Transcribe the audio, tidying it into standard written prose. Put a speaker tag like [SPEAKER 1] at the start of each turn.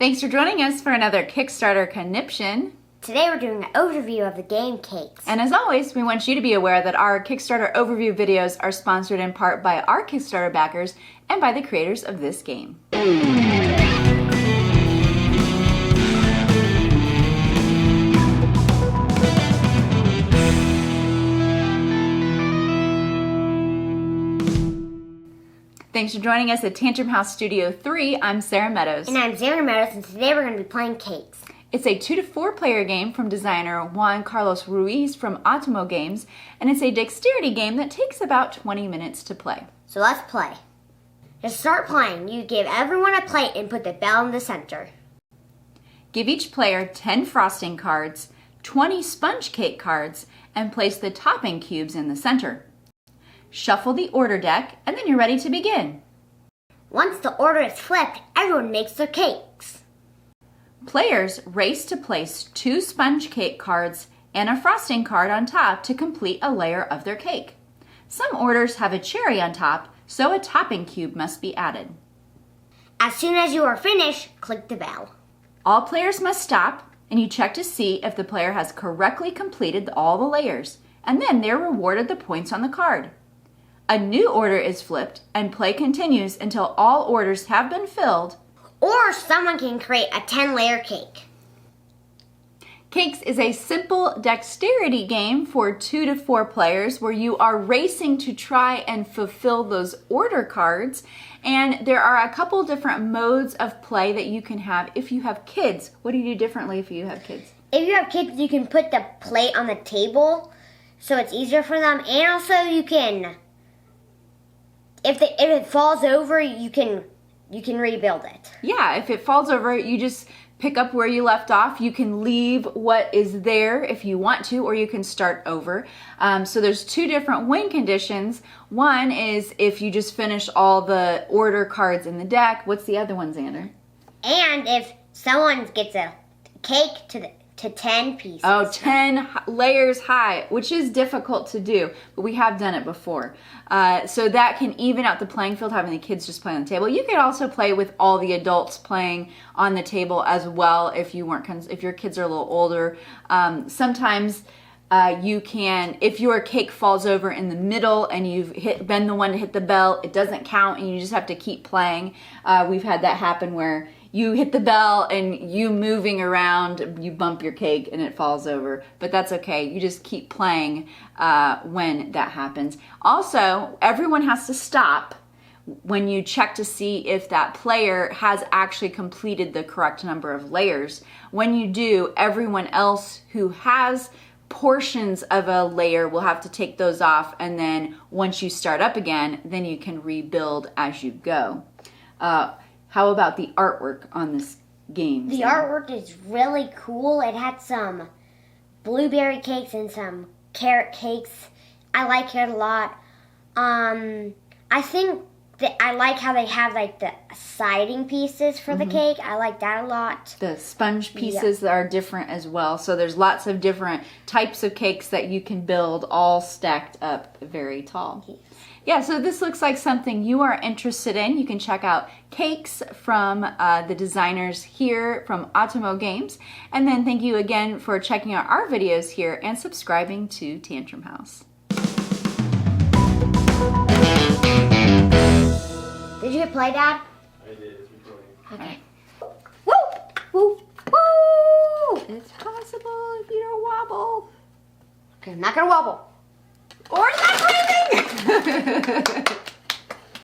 [SPEAKER 1] Thanks for joining us for another Kickstarter conniption.
[SPEAKER 2] Today we're doing an overview of the game Cakes.
[SPEAKER 1] And as always, we want you to be aware that our Kickstarter overview videos are sponsored in part by our Kickstarter backers and by the creators of this game. Thanks for joining us at Tantrum House Studio 3. I'm Sarah Meadows.
[SPEAKER 2] And I'm Xander Meadows, and today we're going to be playing Cakes.
[SPEAKER 1] It's a 2 to 4 player game from designer Juan Carlos Ruiz from Automo Games, and it's a dexterity game that takes about 20 minutes to play.
[SPEAKER 2] So let's play. To start playing, you give everyone a plate and put the bell in the center.
[SPEAKER 1] Give each player 10 frosting cards, 20 sponge cake cards, and place the topping cubes in the center. Shuffle the order deck, and then you're ready to begin.
[SPEAKER 2] Once the order is flipped, everyone makes their cakes.
[SPEAKER 1] Players race to place 2 sponge cake cards and a frosting card on top to complete a layer of their cake. Some orders have a cherry on top, so a topping cube must be added.
[SPEAKER 2] As soon as you are finished, click the bell.
[SPEAKER 1] All players must stop, and you check to see if the player has correctly completed all the layers, and then they're rewarded the points on the card. A new order is flipped, and play continues until all orders have been filled.
[SPEAKER 2] Or someone can create a 10-layer cake.
[SPEAKER 1] Cakes is a simple dexterity game for 2 to 4 players where you are racing to try and fulfill those order cards. And there are a couple different modes of play that you can have if you have kids. What do you do differently if you have kids?
[SPEAKER 2] If you have kids, you can put the plate on the table so it's easier for them. And also you can, if it falls over, you can rebuild it.
[SPEAKER 1] Yeah, if it falls over, you just pick up where you left off. You can leave what is there if you want to, or you can start over. So there's 2 different win conditions. One is if you just finish all the order cards in the deck. What's the other one, Xander?
[SPEAKER 2] And if someone gets a cake to 10 pieces.
[SPEAKER 1] Oh, 10 layers high, which is difficult to do, but we have done it before. So that can even out the playing field, having the kids just play on the table. You could also play with all the adults playing on the table as well if you weren't, if your kids are a little older. Sometimes you can, if your cake falls over in the middle and you've been the one to hit the bell, it doesn't count and you just have to keep playing. We've had that happen where you hit the bell and you moving around, you bump your cake and it falls over. But that's okay. You just keep playing when that happens. Also, everyone has to stop when you check to see if that player has actually completed the correct number of layers. When you do, everyone else who has portions of a layer will have to take those off, and then once you start up again, then you can rebuild as you go. How about the artwork on this game?
[SPEAKER 2] The artwork is really cool. It had some blueberry cakes and some carrot cakes. I like it a lot. I think that I like how they have like the siding pieces for the cake. I like that a lot.
[SPEAKER 1] The sponge pieces are different as well. So there's lots of different types of cakes that you can build all stacked up very tall.
[SPEAKER 2] Yes.
[SPEAKER 1] Yeah, so this looks like something you are interested in. You can check out Cakes from the designers here from Automo Games. And then thank you again for checking out our videos here and subscribing to Tantrum House.
[SPEAKER 2] Did you hit play, Dad?
[SPEAKER 3] I did. It's recording.
[SPEAKER 2] Okay.
[SPEAKER 1] Woo! Woo! Woo! It's possible if you don't wobble.
[SPEAKER 2] Okay, I'm not gonna wobble.
[SPEAKER 1] Or not breathing!